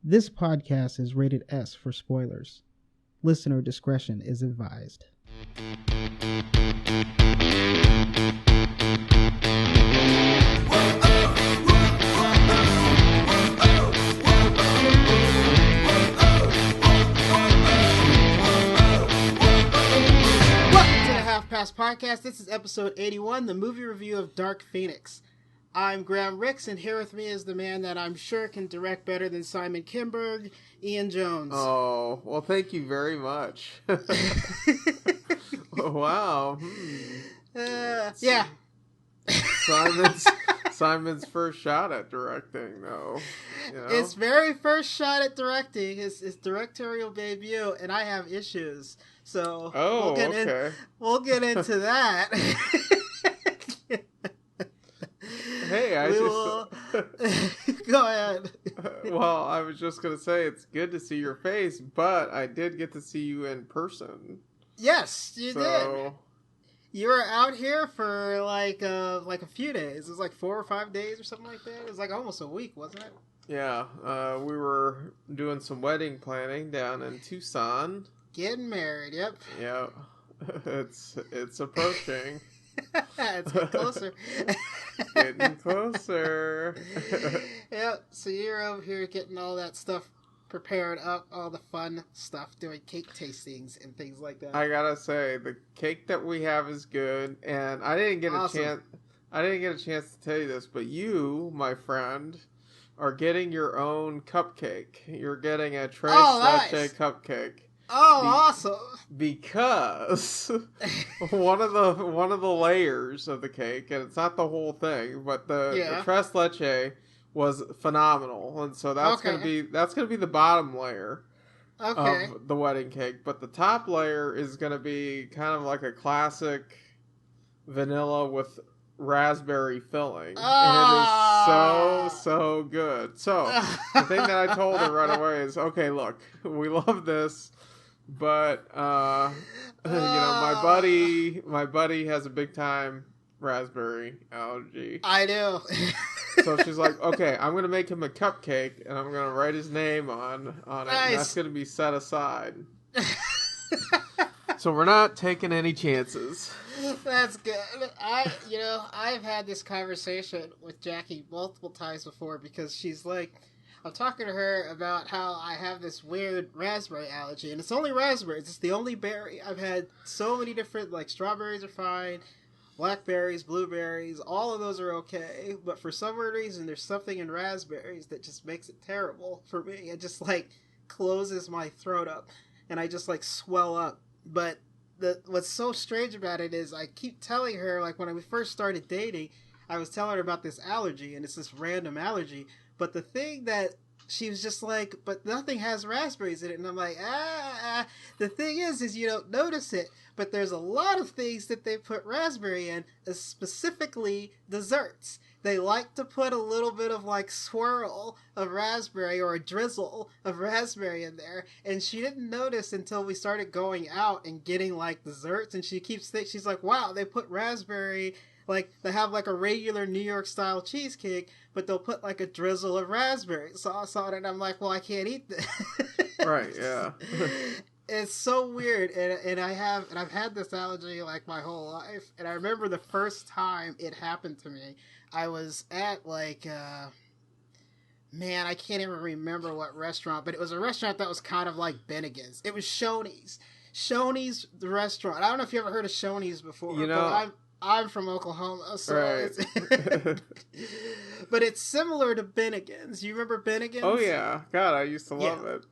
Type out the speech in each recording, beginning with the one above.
This podcast is rated S for spoilers. Listener discretion is advised. Podcast. This is episode 81, the movie review of Dark Phoenix. I'm Graham Ricks, and here with me is the man that I'm sure can direct better than Simon Kinberg, Ian Jones. Oh, well, thank you very much. Wow. Yeah. Simon's first shot at directing, though. You know? His very first shot at directing, his directorial debut, and I have issues. So we'll get into that. Hey, go ahead. Well, I was just going to say it's good to see your face, but I did get to see you in person. Yes, you did. You were out here for like a few days. It was like 4 or 5 days or something like that. It was like almost a week, wasn't it? Yeah, we were doing some wedding planning down in Tucson. Getting married, yep. Yep. It's approaching. It's getting closer. Getting closer. Yep, so you're over here getting all that stuff prepared up, all the fun stuff, doing cake tastings and things like that. I gotta say, the cake that we have is good, and I didn't get a chance to tell you this, but you, my friend, are getting your own cupcake. You're getting a tres leche cupcake. Oh, awesome! Because one of the layers of the cake, and it's not the whole thing, but the tres leche was phenomenal, and so that's gonna be the bottom layer of the wedding cake. But the top layer is gonna be kind of like a classic vanilla with raspberry filling, and it is so good. So the thing that I told her right away is, okay, look, we love this. But, you know, my buddy has a big time raspberry allergy. I do. So she's like, okay, I'm going to make him a cupcake and I'm going to write his name on it. Nice. And that's going to be set aside. So we're not taking any chances. That's good. I've had this conversation with Jackie multiple times before because she's like, I'm talking to her about how I have this weird raspberry allergy, and it's only raspberries. It's the only berry. I've had so many different, like, strawberries are fine, blackberries, blueberries, all of those are okay, but for some weird reason, there's something in raspberries that just makes it terrible for me. It just, like, closes my throat up, and I just, like, swell up. But what's so strange about it is I keep telling her, like, when we first started dating, I was telling her about this allergy, and it's this random allergy. But the thing that she was just like, but nothing has raspberries in it. And I'm like, the thing is you don't notice it. But there's a lot of things that they put raspberry in, specifically desserts. They like to put a little bit of like swirl of raspberry or a drizzle of raspberry in there. And she didn't notice until we started going out and getting like desserts. And she keeps thinking, she's like, wow, they put raspberry. Like, they have, like, a regular New York-style cheesecake, but they'll put, like, a drizzle of raspberry sauce on it, and I'm like, well, I can't eat this. Right, yeah. It's so weird, and I've had this allergy, like, my whole life, and I remember the first time it happened to me, I was at, like, man, I can't even remember what restaurant, but it was a restaurant that was kind of like Bennigan's. It was Shoney's. Shoney's, the restaurant. I don't know if you ever heard of Shoney's before, but I'm from Oklahoma, so right. But it's similar to Bennigan's. You remember Bennigan's? Oh yeah, God, I used to love it.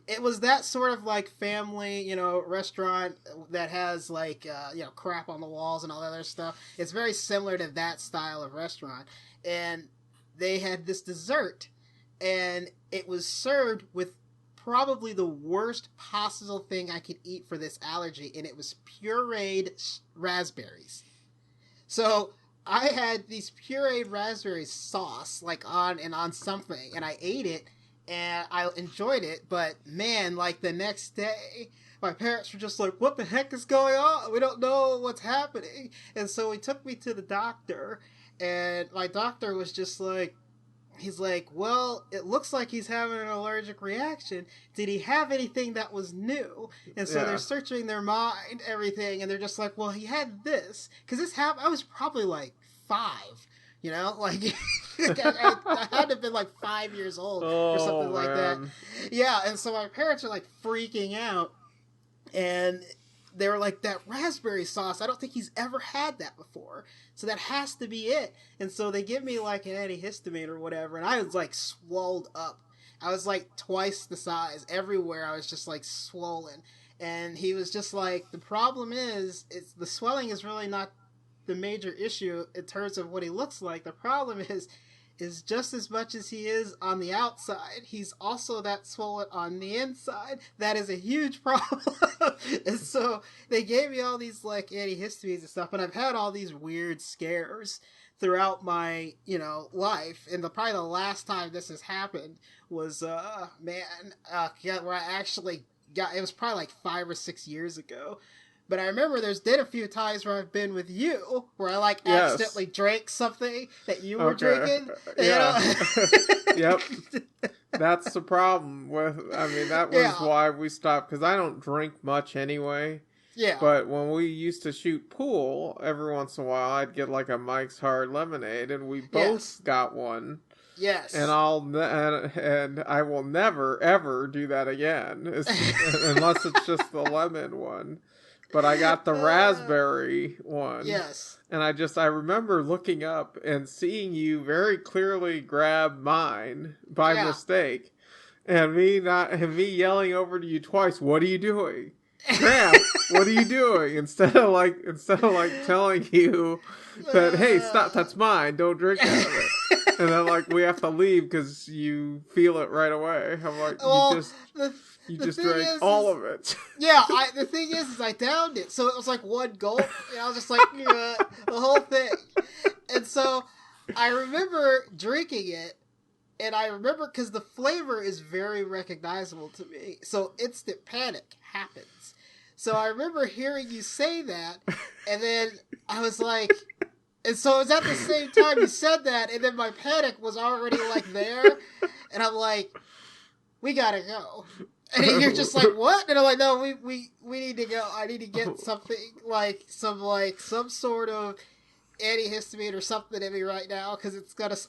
It was that sort of like family, restaurant that has like crap on the walls and all that other stuff. It's very similar to that style of restaurant, and they had this dessert, and it was served with probably the worst possible thing I could eat for this allergy, and it was pureed raspberries. So I had these pureed raspberry sauce like on something, and I ate it, and I enjoyed it. But man, like the next day, my parents were just like, "What the heck is going on? We don't know what's happening." And so he took me to the doctor, and my doctor was just like, he's like, well, it looks like he's having an allergic reaction. Did he have anything that was new? And so they're searching their mind, everything, and they're just like, well, he had this. Because this happened, I was probably like 5, you know? Like, I had to have been like 5 years old or something like that. Yeah, and so my parents are like freaking out. And they were like, that raspberry sauce, I don't think he's ever had that before. So that has to be it. And so they give me like an antihistamine or whatever. And I was like swelled up. I was like twice the size. Everywhere I was just like swollen. And he was just like, the problem is, the swelling is really not the major issue in terms of what he looks like. The problem is just as much as he is on the outside, he's also that swollen on the inside. That is a huge problem. And so they gave me all these like antihistamines and stuff, and I've had all these weird scares throughout my, life. And probably the last time this has happened was, where I actually it was probably like 5 or 6 years ago. But I remember there's been a few times where I've been with you, where I like accidentally drank something that you were drinking. Yeah. Yep. That's the problem that was why we stopped, because I don't drink much anyway. Yeah. But when we used to shoot pool, every once in a while I'd get like a Mike's Hard Lemonade, and we both got one. Yes. And I will never ever do that again, unless it's just the lemon one. But I got the raspberry one. Yes. And I remember looking up and seeing you very clearly grab mine by mistake. And me yelling over to you twice, "What are you doing? Graham, what are you doing?" Instead of like telling you that, "Hey, stop, that's mine, don't drink out of it." And then like we have to leave because you feel it right away. I'm like, you just drank all of it. Yeah, the thing is I downed it. So it was like one gulp. And I was just like, the whole thing. And so I remember drinking it. And I remember, because the flavor is very recognizable to me. So instant panic happens. So I remember hearing you say that. And then I was like... And so it was at the same time you said that. And then my panic was already like there. And I'm like, we gotta go. And you're just like, what? And I'm like, no, we need to go. I need to get something some sort of antihistamine or something in me right now, because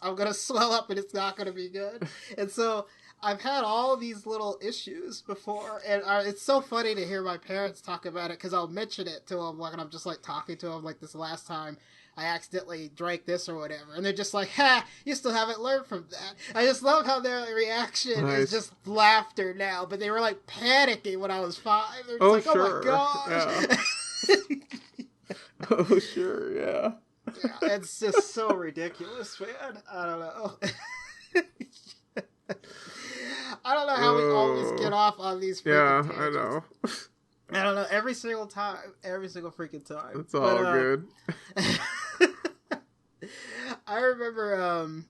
I'm gonna swell up and it's not gonna be good. And so I've had all these little issues before, and it's so funny to hear my parents talk about it, because I'll mention it to them, like, and I'm just like talking to them like this last time I accidentally drank this or whatever. And they're just like, ha, you still haven't learned from that. I just love how their reaction is just laughter now. But they were like panicking when I was 5. They're just like, sure. Oh my gosh. Yeah. Oh, sure, yeah. Yeah, it's just so ridiculous, man. I don't know. I don't know how we always get off on these freaking tangents. I know. I don't know, every single freaking time. It's all good. I remember,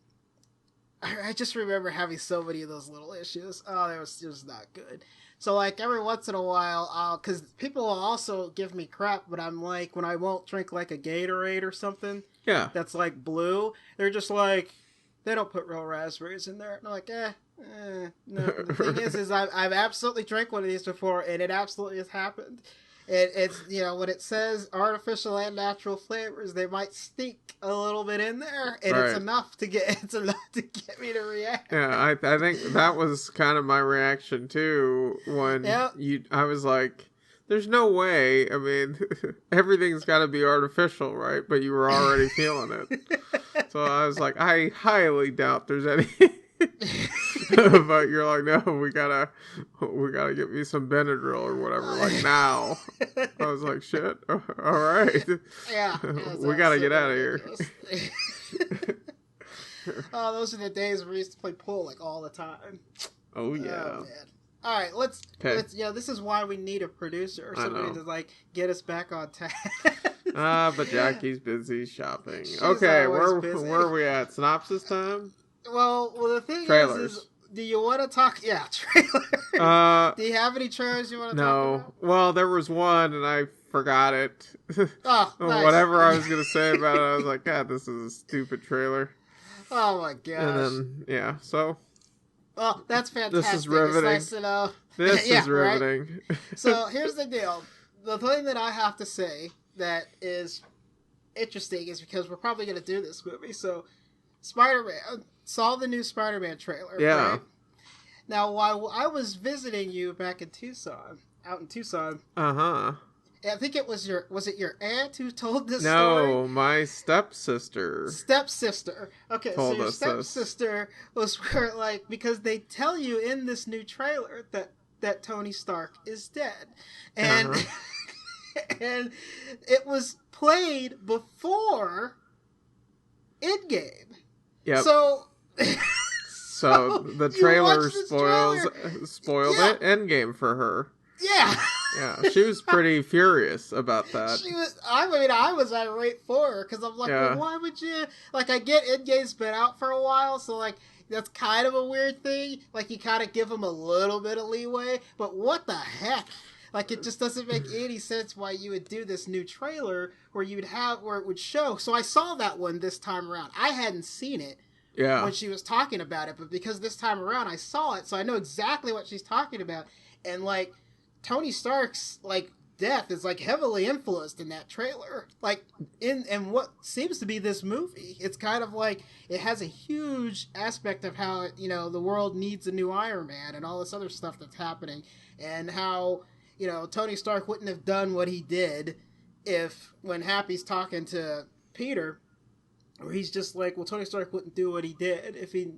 I just remember having so many of those little issues. Oh, it was not good. So, like, every once in a while, because people will also give me crap, but I'm like, when I won't drink, like, a Gatorade or something that's, like, blue, they're just like, they don't put real raspberries in there. And I'm like, no. The thing is I've absolutely drank one of these before, and it absolutely has happened. It's, when it says artificial and natural flavors, they might stink a little bit in there, and it's enough to get me to react. Yeah, I think that was kind of my reaction too when I was like, there's no way. I mean, everything's got to be artificial, right? But you were already feeling it. So I was like, I highly doubt there's any. But you're like, no, we gotta get me some Benadryl or whatever, like now. I was like, shit, all right. Yeah. We gotta get out of here. Oh, those are the days where we used to play pool like all the time. Oh yeah. Oh, man. All right, let's this is why we need a producer or somebody to like get us back on task. But Jackie's busy shopping. Okay, where are we at? Synopsis time? Well, the thing is, do you want to talk? Yeah, trailer. Do you have any trailers you want to talk about? Well, there was one, and I forgot it. Oh, nice. Whatever I was going to say about it, I was like, God, this is a stupid trailer. Oh my gosh. And then, yeah, so... Well, that's fantastic. This is riveting. It's nice to know. This is riveting. Right? So, here's the deal. The thing that I have to say that is interesting is because we're probably going to do this movie. So, Spider-Man, saw the new Spider-Man trailer. Yeah. Right? Now, while I was visiting you back in Tucson, Uh-huh. I think it was your aunt who told this story? No, my stepsister. Okay, so your stepsister was where, like, because they tell you in this new trailer that Tony Stark is dead. And, and it was played before Endgame. Yep. So the trailer spoiled it. Endgame for her. Yeah. Yeah, she was pretty furious about that. I was irate for her, because I'm like, well, why would you... Like, I get Endgame's been out for a while, so, like, that's kind of a weird thing. Like, you kind of give them a little bit of leeway, but what the heck? Like, it just doesn't make any sense why you would do this new trailer where it would show. So I saw that one this time around. I hadn't seen it when she was talking about it, but because this time around I saw it, so I know exactly what she's talking about. And, like, Tony Stark's, like, death is, like, heavily influenced in that trailer. Like, in what seems to be this movie. It's kind of like, it has a huge aspect of how, you know, the world needs a new Iron Man and all this other stuff that's happening. And how, you know, Tony Stark wouldn't have done what he did when Happy's talking to Peter, where he's just like, well, Tony Stark wouldn't do what he did if he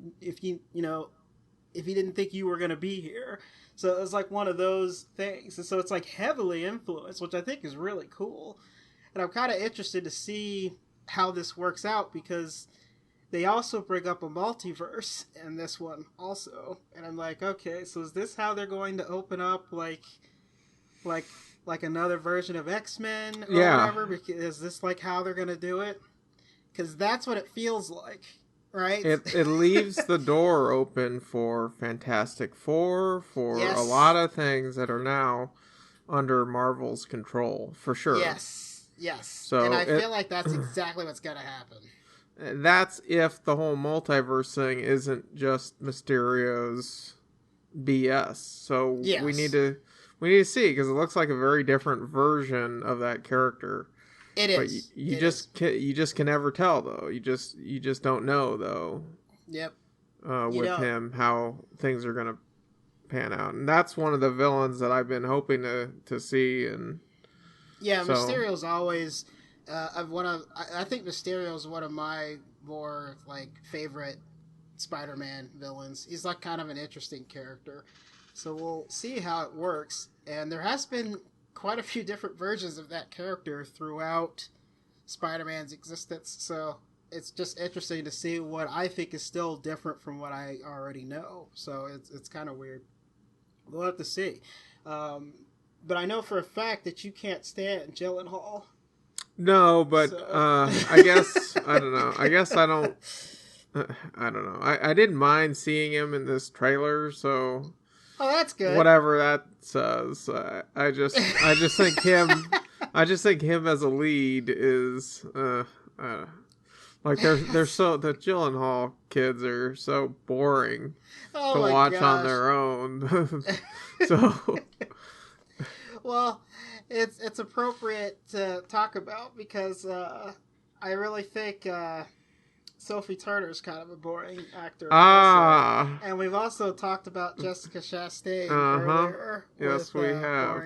didn't think you were going to be here. So it was like one of those things. And so it's like heavily influenced, which I think is really cool. And I'm kind of interested to see how this works out, because they also bring up a multiverse in this one also. And I'm like, okay, so is this how they're going to open up like another version of X-Men or whatever? Is this like how they're going to do it? Because that's what it feels like. Right? It leaves the door open for Fantastic Four, for a lot of things that are now under Marvel's control, for sure. Yes. So and I feel like that's exactly what's going to happen. That's if the whole multiverse thing isn't just Mysterio's BS. So we need to see, because it looks like a very different version of that character. It is. But you just can never tell, though. You just don't know, though. Yep. With him, how things are going to pan out, and that's one of the villains that I've been hoping to see. And Mysterio's always I think Mysterio's one of my more like favorite Spider-Man villains. He's like kind of an interesting character, so we'll see how it works. And there has been quite a few different versions of that character throughout Spider-Man's existence, so it's just interesting to see what I think is still different from what I already know. So it's kind of weird. We'll have to see. But I know for a fact that you can't stand Gyllenhaal. No, but I guess I don't know. I guess I don't. I don't know. I didn't mind seeing him in this trailer, so. Oh, that's good. Whatever that says, I just think him. I just think him as a lead is like they're so the Gyllenhaal kids are so boring to watch on their own. So, well, it's appropriate to talk about because I really think. Sophie Turner's kind of a boring actor. Also. And we've also talked about Jessica Chastain earlier. Yes, we have.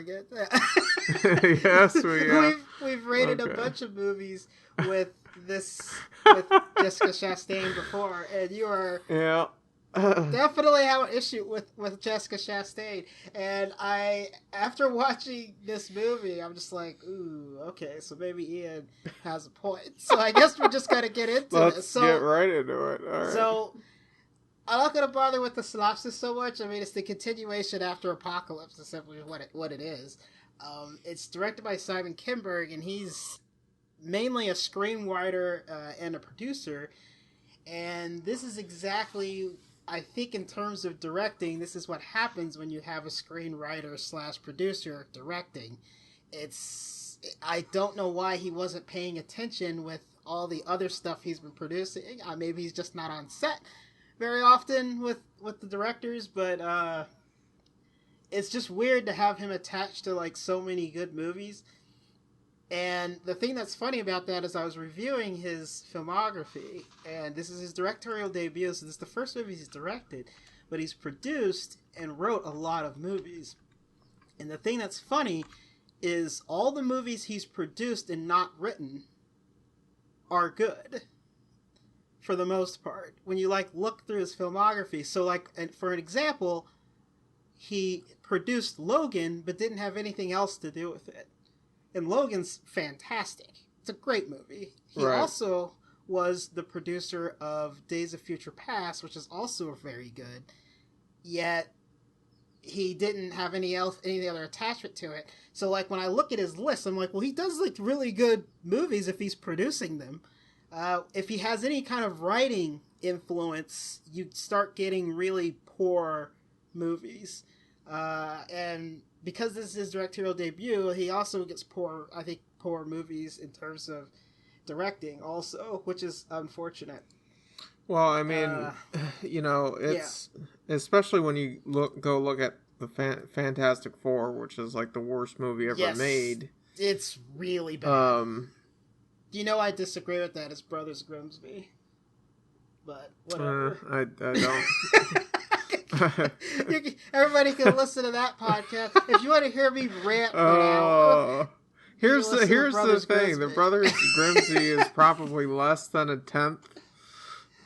Yes, we have. We've rated a bunch of movies with Jessica Chastain before, and you are definitely have an issue with Jessica Chastain. And after watching this movie, I'm just like, ooh, okay, so maybe Ian has a point. So I guess we just got to get into it. Let's get right into it. All right. So I'm not going to bother with the synopsis so much. I mean, it's the continuation after Apocalypse, is simply what it is. It's directed by Simon Kinberg, and he's mainly a screenwriter and a producer. And this is exactly... I think in terms of directing, this is what happens when you have a screenwriter / producer directing. I don't know why he wasn't paying attention with all the other stuff he's been producing. Maybe he's just not on set very often with the directors, but it's just weird to have him attached to like so many good movies. And the thing that's funny about that is I was reviewing his filmography, and this is his directorial debut, so this is the first movie he's directed, but he's produced and wrote a lot of movies. And the thing that's funny is all the movies he's produced and not written are good, for the most part, when you like look through his filmography. So like, and for an example, he produced Logan, but didn't have anything else to do with it. And Logan's fantastic. It's a great movie. He also was the producer of Days of Future Past, which is also very good. Yet he didn't have any other attachment to it. So like when I look at his list, I'm like, well, he does like really good movies if he's producing them. If he has any kind of writing influence, you start getting really poor movies. And because this is his directorial debut, he also gets poor movies in terms of directing also, which is unfortunate. Well, I mean, it's especially when you go look at the Fantastic Four, which is like the worst movie ever made. It's really bad. I disagree with that as Brothers Grimsby, but whatever. I don't. Everybody can listen to that podcast. If you want to hear me rant for an hour, here's the thing: the Brothers Grimsby is probably less than a tenth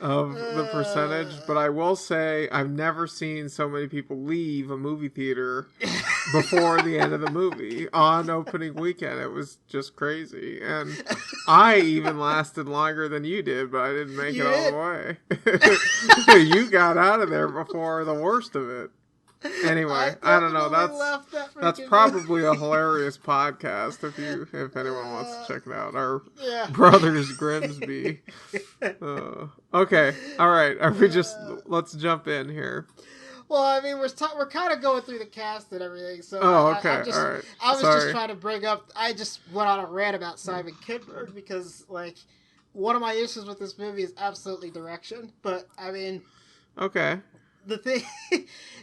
of the percentage, but I will say I've never seen so many people leave a movie theater before the end of the movie on opening weekend. It was just crazy, and I even lasted longer than you did, but I didn't make it all the way. You got out of there before the worst of it. Anyway, I don't know. That's probably a hilarious podcast if anyone wants to check it out. Our Brothers Grimsby. Okay, all right. Let's jump in here. Well, I mean, we're kind of going through the cast and everything. So okay, all right. I was just trying to bring up. I just went on a rant about Simon Kinberg because, like, one of my issues with this movie is absolutely direction. But I mean, okay. The thing,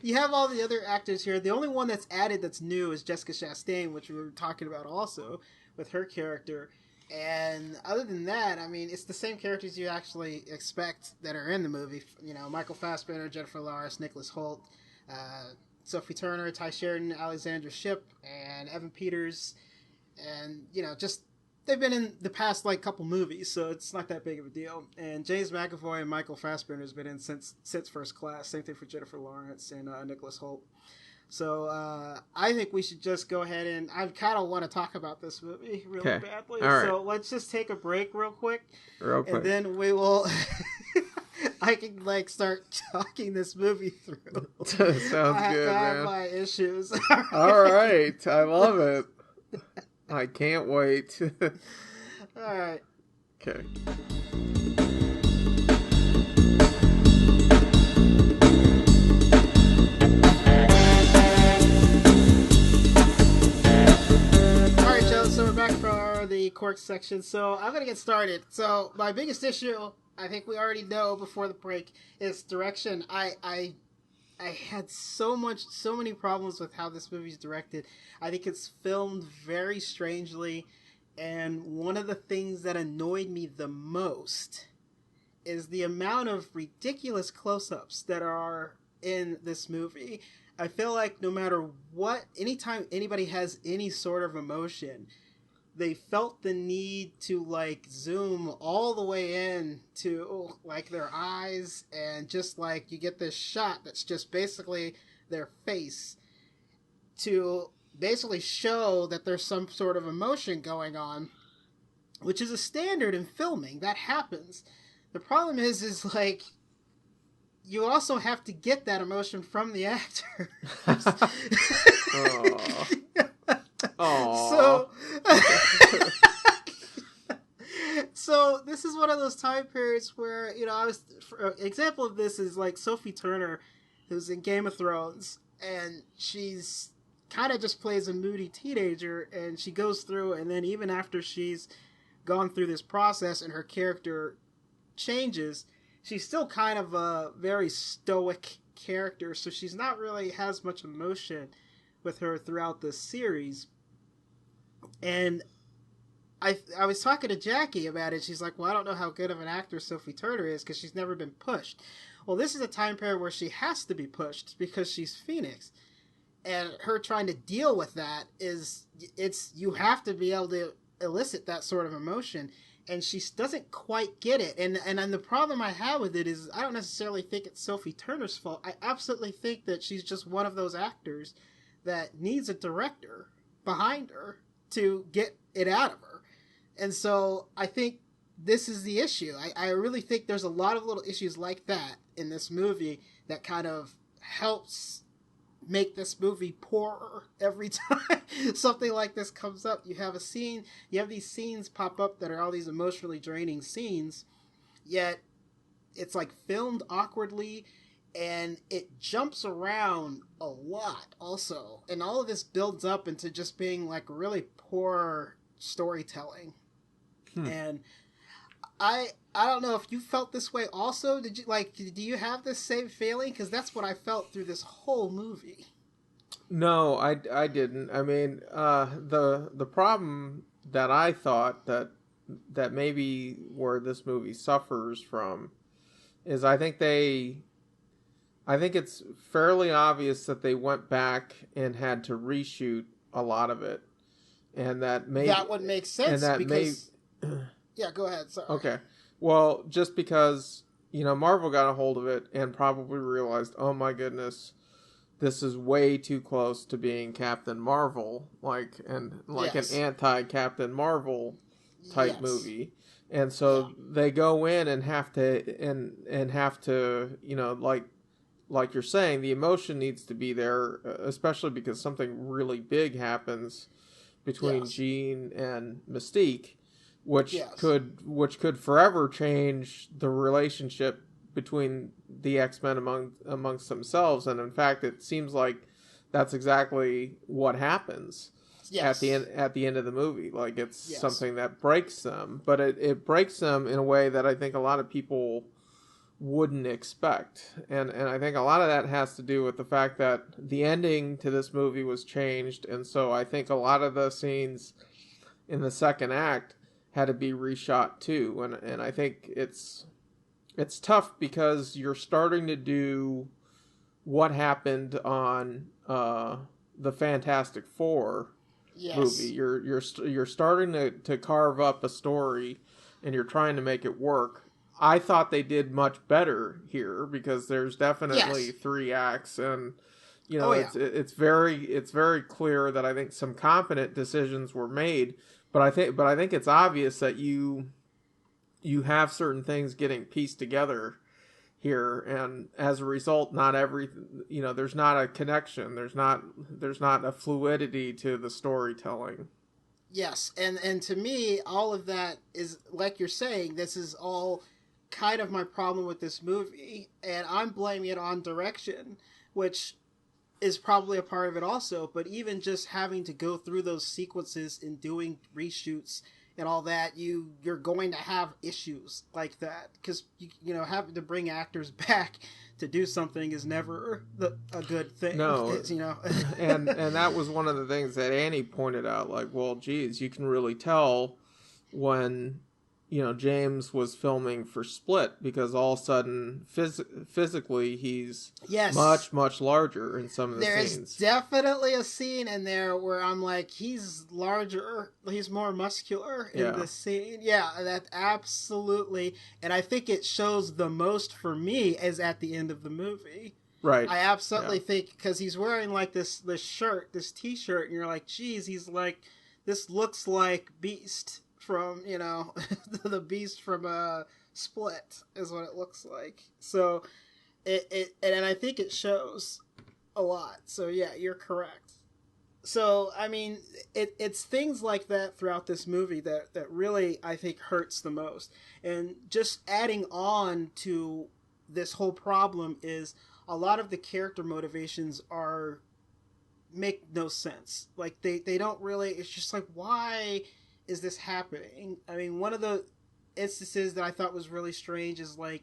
you have all the other actors here. The only one that's added that's new is Jessica Chastain, which we were talking about also with her character. And other than that, I mean, it's the same characters you actually expect that are in the movie. Michael Fassbender, Jennifer Lawrence, Nicholas Hoult, Sophie Turner, Ty Sheridan, Alexandra Shipp, and Evan Peters. And, just they've been in the past couple movies, so it's not that big of a deal. And James McAvoy and Michael Fassbender has been in since First Class. Same thing for Jennifer Lawrence and Nicholas Hoult. So I think we should just go ahead and I kind of want to talk about this movie really badly. All right. So let's just take a break real quick. And then we will. I can start talking this movie through. Sounds good, man. I have my issues. All right, I love it. I can't wait. All right. Okay. All right, Joe. So we're back for the quirk section. So I'm gonna get started. So my biggest issue, I think we already know before the break, is direction. I had so many problems with how this movie's directed. I think it's filmed very strangely, and one of the things that annoyed me the most is the amount of ridiculous close-ups that are in this movie. I feel like no matter what, anytime anybody has any sort of emotion, they felt the need to zoom all the way in to their eyes, and just you get this shot that's just basically their face to basically show that there's some sort of emotion going on, which is a standard in filming. That happens. The problem is you also have to get that emotion from the actor. Aww. So this is one of those time periods where, for example of this is Sophie Turner, who's in Game of Thrones, and she's kind of just plays a moody teenager, and she goes through, and then even after she's gone through this process and her character changes, she's still kind of a very stoic character, so she's not really has much emotion with her throughout the series. And I was talking to Jackie about it. She's like, well, I don't know how good of an actor Sophie Turner is because she's never been pushed. Well, this is a time period where she has to be pushed because she's Phoenix. And her trying to deal with that you have to be able to elicit that sort of emotion. And she doesn't quite get it. And the problem I have with it is I don't necessarily think it's Sophie Turner's fault. I absolutely think that she's just one of those actors that needs a director behind her to get it out of her. And so I think this is the issue. I really think there's a lot of little issues like that in this movie that kind of helps make this movie poorer every time something like this comes up. You have these scenes pop up that are all these emotionally draining scenes, yet it's like filmed awkwardly and it jumps around a lot also. And all of this builds up into just being like really poor storytelling. And I don't know if you felt this way also. Do you have this same feeling? Because that's what I felt through this whole movie. No, I didn't. I mean, the problem that I thought that maybe where this movie suffers from is I think it's fairly obvious that they went back and had to reshoot a lot of it, and that would make sense because. Yeah, go ahead. Sorry. Okay. Well, just because, Marvel got a hold of it and probably realized, oh my goodness, this is way too close to being Captain Marvel, an anti-Captain Marvel type movie. And so they go in and have to, like you're saying, the emotion needs to be there, especially because something really big happens between Jean and Mystique. Which could forever change the relationship between the X-Men amongst themselves, and in fact, it seems like that's exactly what happens at the end of the movie. Like it's something that breaks them, but it breaks them in a way that I think a lot of people wouldn't expect, and I think a lot of that has to do with the fact that the ending to this movie was changed, and so I think a lot of the scenes in the second act had to be reshot too, and I think it's tough because you're starting to do what happened on the Fantastic Four movie. You're starting to carve up a story, and you're trying to make it work. I thought they did much better here because there's definitely 3 acts, and it's very clear that I think some competent decisions were made. But I think it's obvious that you have certain things getting pieced together here, and as a result, not there's not a connection. There's not a fluidity to the storytelling. Yes, and to me, all of that is like you're saying. This is all kind of my problem with this movie, and I'm blaming it on direction, which is probably a part of it also, but even just having to go through those sequences and doing reshoots and all that, you're going to have issues like that, because having to bring actors back to do something is never a good thing. No, and that was one of the things that Annie pointed out, like, well, geez, you can really tell when James was filming for Split, because all of a sudden, physically, he's much larger in some of the scenes. There is definitely a scene in there where I'm like, he's larger, he's more muscular in the scene. Yeah, that absolutely. And I think it shows the most for me is at the end of the movie. Right. I absolutely think, because he's wearing like this shirt, this t-shirt, and you're like, geez, he's like, this looks like Beast from, the Beast from Split is what it looks like. So and I think it shows a lot. So yeah, you're correct. So I mean, it's things like that throughout this movie that really I think hurts the most. And just adding on to this whole problem is a lot of the character motivations make no sense. Like they don't really, it's just like, why is this happening? I mean, one of the instances that I thought was really strange is like,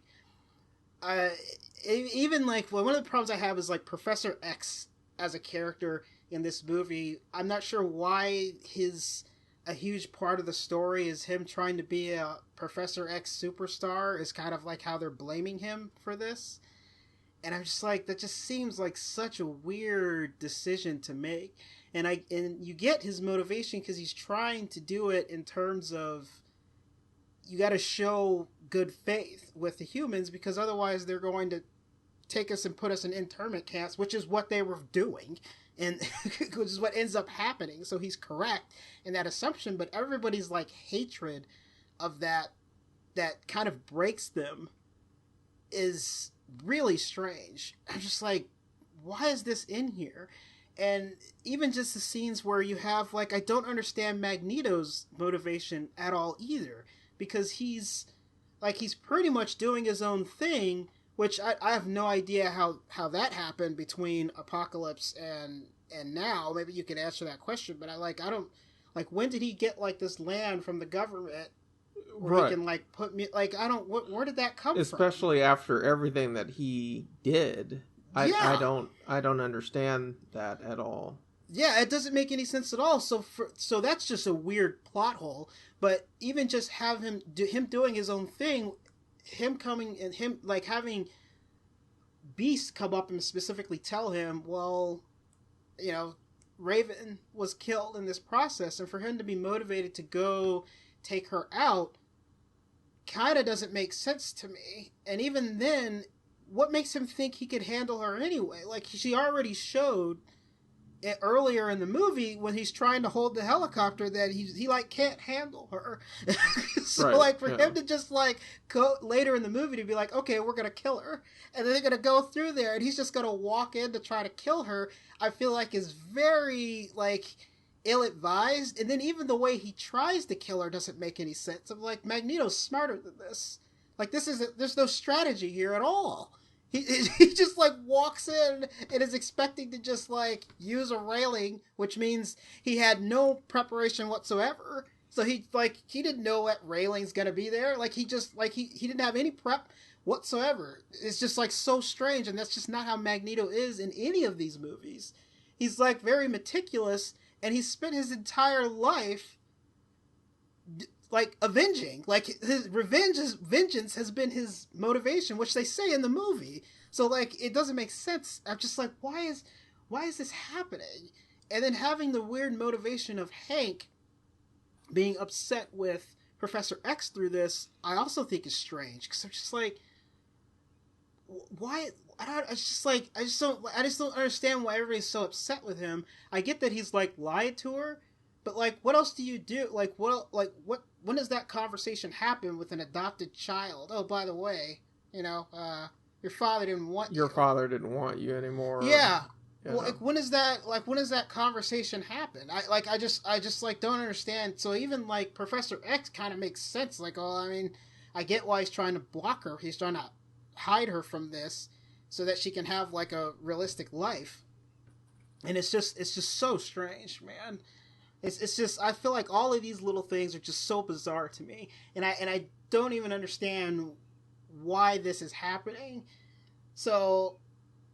even like, well, one of the problems I have is like Professor X as a character in this movie. I'm not sure why a huge part of the story is him trying to be a Professor X superstar is kind of like how they're blaming him for this. And I'm just like, that just seems like such a weird decision to make. And you get his motivation because he's trying to do it in terms of, you got to show good faith with the humans, because otherwise they're going to take us and put us in internment camps, which is what they were doing, and which is what ends up happening. So he's correct in that assumption, but everybody's like hatred of that kind of breaks them is really strange. I'm just like, why is this in here? And even just the scenes where you have, like, I don't understand Magneto's motivation at all either, because he's pretty much doing his own thing, which I have no idea how that happened between Apocalypse and now. Maybe you can answer that question, but I don't, like, when did he get, like, this land from the government where right. he can, like, put me, like, I don't, where did that come Especially from? After everything that he did. I don't understand that at all. Yeah, it doesn't make any sense at all. So that's just a weird plot hole. But even just have him doing his own thing, him coming and him like having Beast come up and specifically tell him, well, you know, Raven was killed in this process, and for him to be motivated to go take her out kind of doesn't make sense to me. And even then, what makes him think he could handle her anyway? Like, she already showed it earlier in the movie when he's trying to hold the helicopter that he like can't handle her. So right, like for him to just like go later in the movie to be like, okay, we're gonna kill her, and then they're gonna go through there and he's just gonna walk in to try to kill her, I feel like is very like ill-advised. And then even the way he tries to kill her doesn't make any sense. I'm like, Magneto's smarter than this. Like, there's no strategy here at all. He just, like, walks in and is expecting to just, like, use a railing, which means he had no preparation whatsoever. So he didn't know what railing's gonna be there. Like, he didn't have any prep whatsoever. It's just, like, so strange, and that's just not how Magneto is in any of these movies. He's, like, very meticulous, and he's spent his entire life like avenging, like his vengeance has been his motivation, which they say in the movie. So like, it doesn't make sense. I'm just like, why is this happening? And then having the weird motivation of Hank being upset with Professor X through this, I also think is strange, because I'm just like, why? I just don't understand why everybody's so upset with him. I get that he's like lied to her, but like, what else do you do? Like, when does that conversation happen with an adopted child? Oh, by the way, you know, your father didn't want you. Your father didn't want you anymore. Yeah. Well, like, when does that conversation happen? I just like don't understand. So even like Professor X kind of makes sense. Like, oh, I mean, I get why he's trying to block her. He's trying to hide her from this so that she can have like a realistic life. And it's just so strange, man. It's just, I feel like all of these little things are just so bizarre to me, and I don't even understand why this is happening. So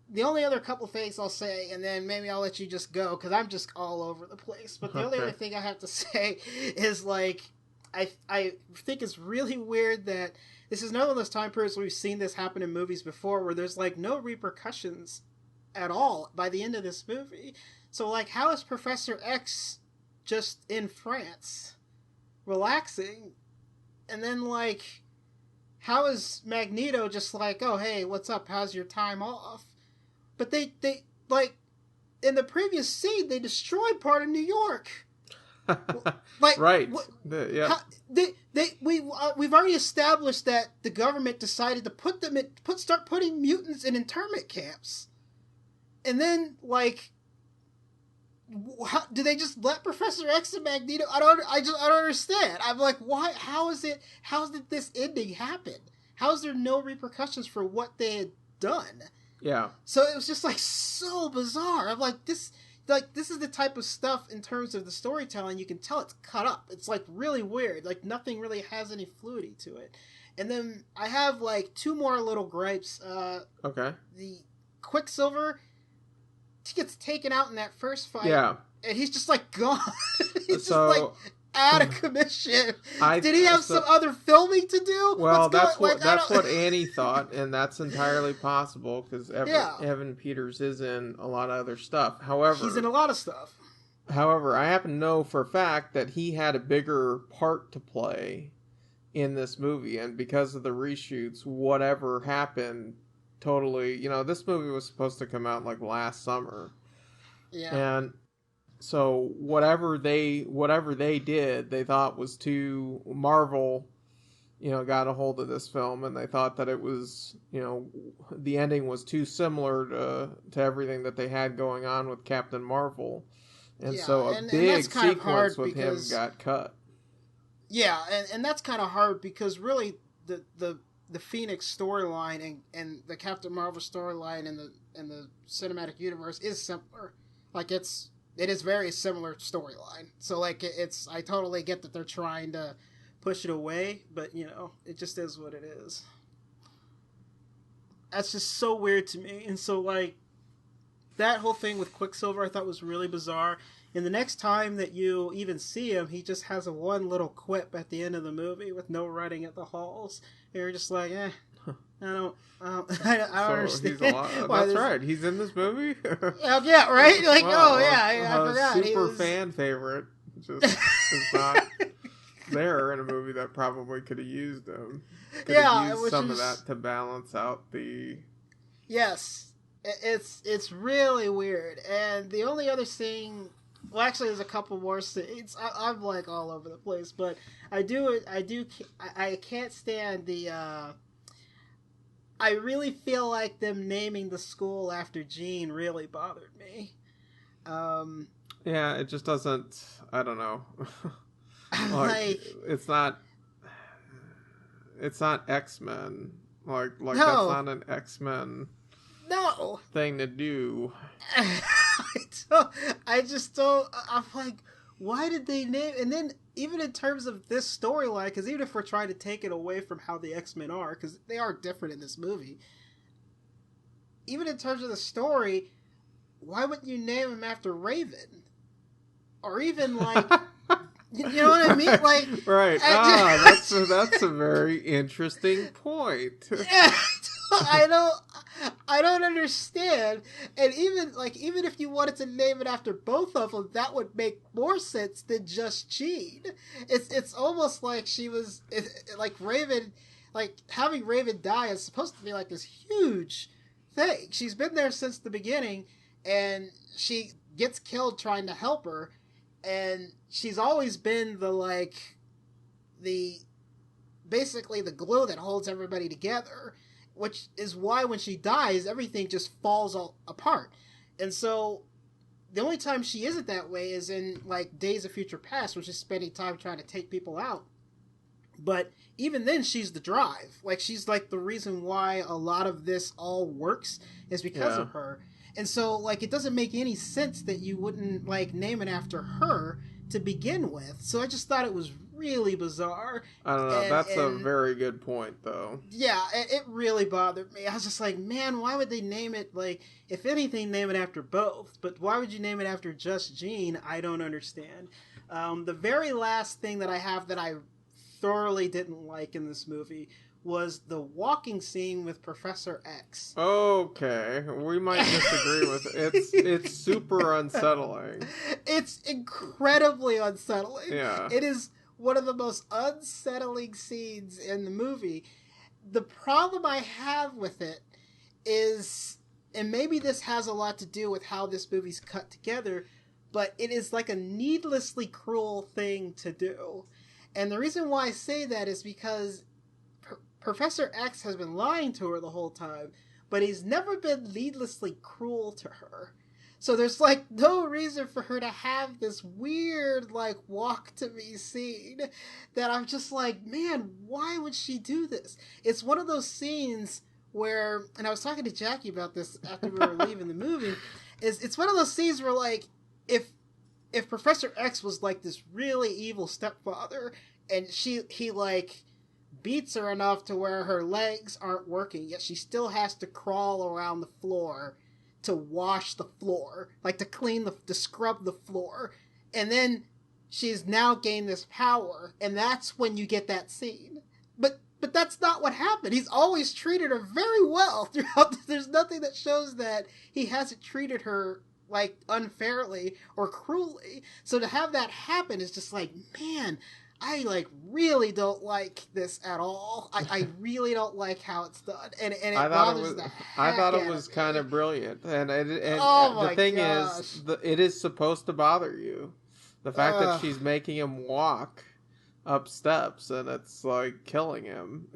the only other couple things I'll say, and then maybe I'll let you just go, because I'm just all over the place. But the only other thing I have to say is, like, I think it's really weird that this is none of those time periods where we've seen this happen in movies before, where there's like no repercussions at all by the end of this movie. So like, how is Professor X just in France relaxing, and then like, how is Magneto just like, oh hey, what's up, how's your time off? But they like, in the previous scene they destroyed part of New York. Like, right. We've already established that the government decided to start putting mutants in internment camps, and then like, how, do they just let Professor X and Magneto? I don't understand. I'm like, why? How did this ending happen? How is there no repercussions for what they had done? Yeah. So it was just like so bizarre. I'm like, this like, this is the type of stuff in terms of the storytelling, you can tell it's cut up. It's, like, really weird. Like, nothing really has any fluidity to it. And then I have, like, 2 more little gripes. Okay. The Quicksilver, he gets taken out in that first fight. Yeah. And he's just, like, gone. He's so, just, like, out of commission. Did he have some other filming to do? Well, that's what Annie thought, and that's entirely possible, because Evan Peters is in a lot of other stuff. However, he's in a lot of stuff. However, I happen to know for a fact that he had a bigger part to play in this movie, and because of the reshoots, whatever happened, totally, this movie was supposed to come out like last summer. Yeah. And so whatever they did, they thought was too Marvel, got a hold of this film, and they thought that it was, the ending was too similar to everything that they had going on with Captain Marvel, and so a big sequence with him got cut. Yeah, and that's kind of hard because really the Phoenix storyline and the Captain Marvel storyline and the cinematic universe is similar. Like it is very similar storyline. So like I totally get that they're trying to push it away, but it just is what it is. That's just so weird to me. And so like that whole thing with Quicksilver I thought was really bizarre. And the next time that you even see him, he just has one little quip at the end of the movie with no writing at the halls. And you're just like, I don't understand. That's right. He's in this movie? Yeah, right? Like, I forgot. Super fan favorite. Just is not there in a movie that probably could have used him. Could have used some of that to balance out the... Yes. It's really weird. And the only other scene... Well, actually, there's a couple more scenes. I'm like all over the place, but I can't stand the... I really feel like them naming the school after Jean really bothered me. Yeah, it just doesn't... I don't know. like, it's not X-Men. Like no. That's not an X-Men thing to do. I just don't... I'm like, why did they name... And then, even in terms of this storyline, because even if we're trying to take it away from how the X-Men are, because they are different in this movie, even in terms of the story, why wouldn't you name him after Raven? Or even, like... You know what I mean? Like, right. That's a very interesting point. Yeah, I don't understand. And even if you wanted to name it after both of them, that would make more sense than just Jean. It's almost like she was like Raven, like having Raven die is supposed to be like this huge thing. She's been there since the beginning, and she gets killed trying to help her. And she's always been basically the glue that holds everybody together, which is why when she dies, everything just falls all apart. And so the only time she isn't that way is in like Days of Future Past, where she's spending time trying to take people out. But even then, she's the drive. Like, she's like the reason why a lot of this all works is because of her. And so, like, it doesn't make any sense that you wouldn't, like, name it after her to begin with. So I just thought it was really bizarre. I don't know. That's a very good point, though. Yeah, it really bothered me. I was just like, man, why would they name it, like, if anything, name it after both? But why would you name it after just Jean? I don't understand. The very last thing that I have that I thoroughly didn't like in this movie was the walking scene with Professor X. Okay, we might disagree with it. It's super unsettling. It's incredibly unsettling. Yeah. It is one of the most unsettling scenes in the movie. The problem I have with it is, and maybe this has a lot to do with how this movie's cut together, but it is like a needlessly cruel thing to do. And the reason why I say that is because Professor X has been lying to her the whole time, but he's never been needlessly cruel to her. So there's, like, no reason for her to have this weird, like, walk to me scene that I'm just like, man, why would she do this? It's one of those scenes where, and I was talking to Jackie about this after we were leaving the movie, it's one of those scenes where, like, if Professor X was like this really evil stepfather, and he like beats her enough to where her legs aren't working, yet she still has to crawl around the floor to wash the floor, like to scrub the floor, and then she's now gained this power, and that's when you get that scene. But that's not what happened. He's always treated her very well throughout. There's nothing that shows that he hasn't treated her like unfairly or cruelly. So to have that happen is just like, man, I like really don't like this at all. I really don't like how it's done, and it bothers the heck I thought it out was of kind me. of brilliant, and Oh the thing gosh. is, it is supposed to bother you, the fact that she's making him walk up steps, and it's like killing him.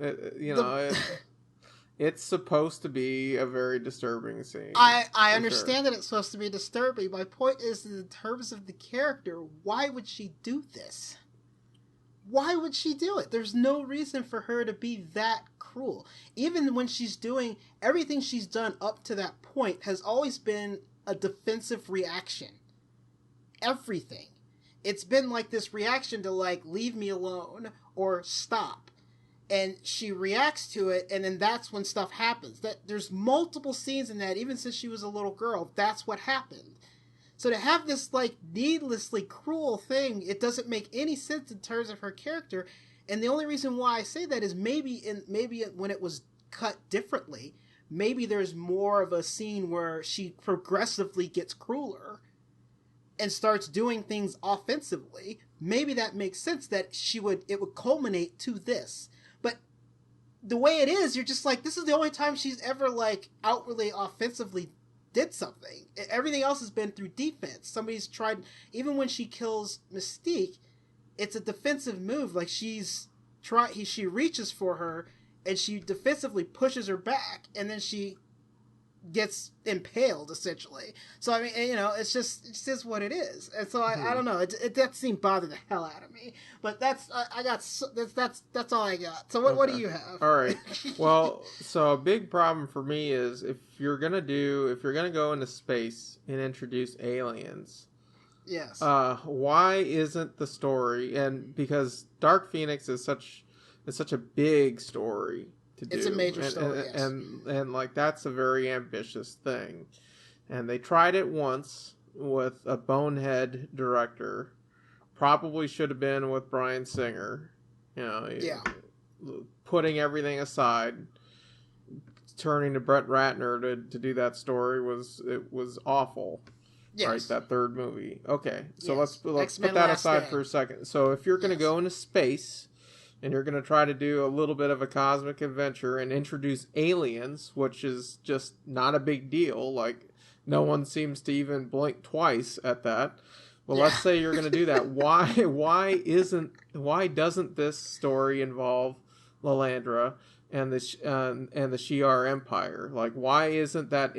It's supposed to be a very disturbing scene. I understand that it's supposed to be disturbing. My point is, in terms of the character, why would she do this? Why would she do it? There's no reason for her to be that cruel. Even when she's doing everything she's done up to that point has always been a defensive reaction. Everything. It's been like this reaction to like, leave me alone or stop. And she reacts to it, and then that's when stuff happens. There's multiple scenes in that, even since she was a little girl, that's what happened. So to have this like needlessly cruel thing, it doesn't make any sense in terms of her character. And the only reason why I say that is maybe when it was cut differently, maybe there's more of a scene where she progressively gets crueler and starts doing things offensively. Maybe that makes sense that it would culminate to this. But the way it is, you're just like, this is the only time she's ever like outwardly offensively did something. Everything else has been through defense. Somebody's tried, even when she kills Mystique, it's a defensive move. Like she reaches for her and she defensively pushes her back, and then she gets impaled essentially. So I mean, it's just what it is. And so I don't know. That scene bothered the hell out of me. But that's all I got. So what do you have? All right. Well, so a big problem for me is if you're gonna go into space and introduce aliens. Yes. Why isn't the story, and because Dark Phoenix is such a big story. It's a major story, yes. And like that's a very ambitious thing, and they tried it once with a bonehead director. Probably should have been with Bryan Singer, putting everything aside, turning to Brett Ratner to do that story was awful. Yes. Right, that third movie. Okay, so let's put that aside for a second. So if you're going to go into space, and you're going to try to do a little bit of a cosmic adventure and introduce aliens, which is just not a big deal. Like, no one seems to even blink twice at that. Well, let's say you're going to do that. Why doesn't this story involve Lilandra and the Shi'ar Empire? Like, why isn't that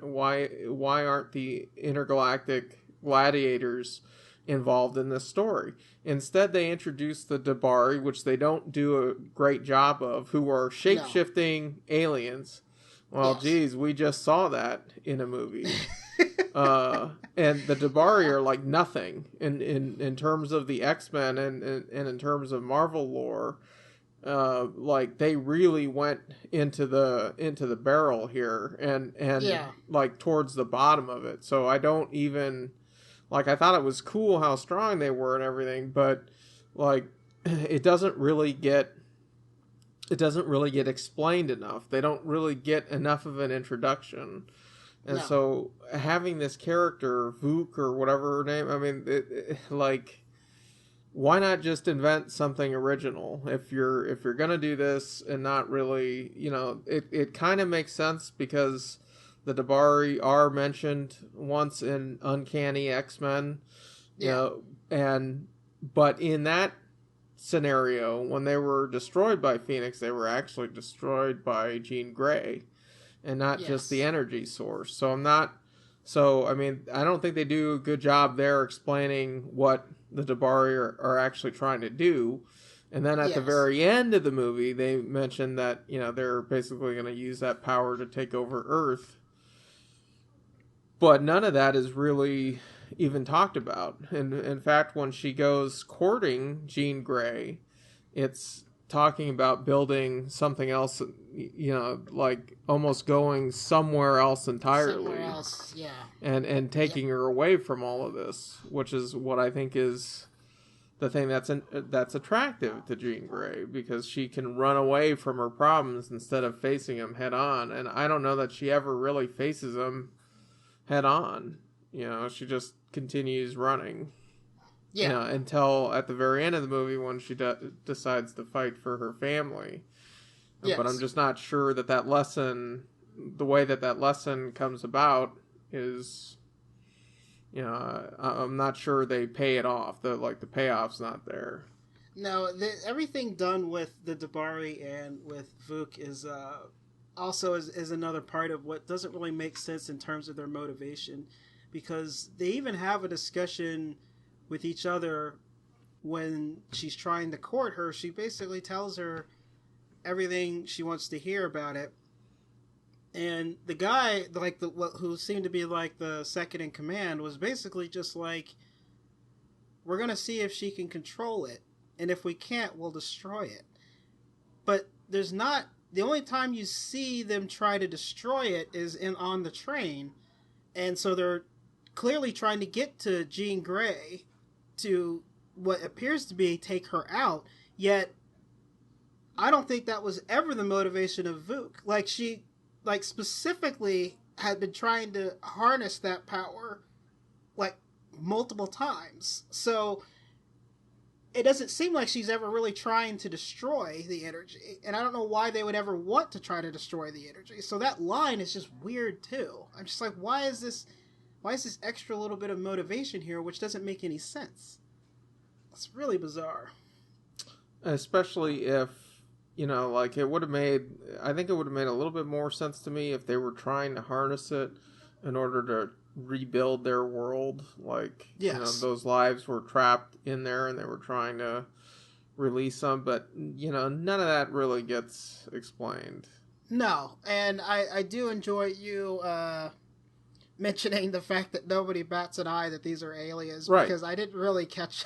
why aren't the intergalactic gladiators involved in this story? Instead, they introduce the Dabari, which they don't do a great job of, who are shape-shifting aliens. Well, geez, we just saw that in a movie. And the Dabari are like nothing in terms of the X-Men and in terms of Marvel lore. Like they really went into the barrel here and like towards the bottom of it. So I don't even... Like, I thought it was cool how strong they were and everything, but, like, it doesn't really get explained enough. They don't really get enough of an introduction. And so, having this character, Vuk, or whatever her name, I mean, like, why not just invent something original? If you're gonna do this and not really, it kind of makes sense because... The Dabari are mentioned once in Uncanny X-Men, but in that scenario, when they were destroyed by Phoenix, they were actually destroyed by Jean Grey, and not just the energy source. So I don't think they do a good job there explaining what the Dabari are actually trying to do. And then at the very end of the movie, they mentioned that, they're basically going to use that power to take over Earth. But none of that is really even talked about. And in fact, when she goes courting Jean Grey, it's talking about building something else, like almost going somewhere else entirely. Somewhere else, yeah. And taking her away from all of this, which is what I think is the thing that's attractive to Jean Grey, because she can run away from her problems instead of facing them head on. And I don't know that she ever really faces them head on. She just continues running. Yeah. Until at the very end of the movie when she decides to fight for her family. Yes. But I'm just not sure that lesson, the way that lesson comes about is, I'm not sure they pay it off. The payoff's not there. No, everything done with the Dabari and with Vuk is also is another part of what doesn't really make sense in terms of their motivation, because they even have a discussion with each other when she's trying to court her. She basically tells her everything she wants to hear about it. And the guy, who seemed to be like the second in command, was basically just like, we're going to see if she can control it. And if we can't, we'll destroy it. But the only time you see them try to destroy it is on the train. And so they're clearly trying to get to Jean Grey to what appears to be take her out, yet I don't think that was ever the motivation of Vuk. She specifically had been trying to harness that power multiple times. So it doesn't seem like she's ever really trying to destroy the energy, and I don't know why they would ever want to try to destroy the energy. So that line is just weird too. I'm just like, why is this extra little bit of motivation here, which doesn't make any sense? It's really bizarre. Especially if, it would have made a little bit more sense to me if they were trying to harness it in order to rebuild their world. Yes. Those lives were trapped in there and they were trying to release them. But, none of that really gets explained. No. And I do enjoy you mentioning the fact that nobody bats an eye that these are aliens, right? Because I didn't really catch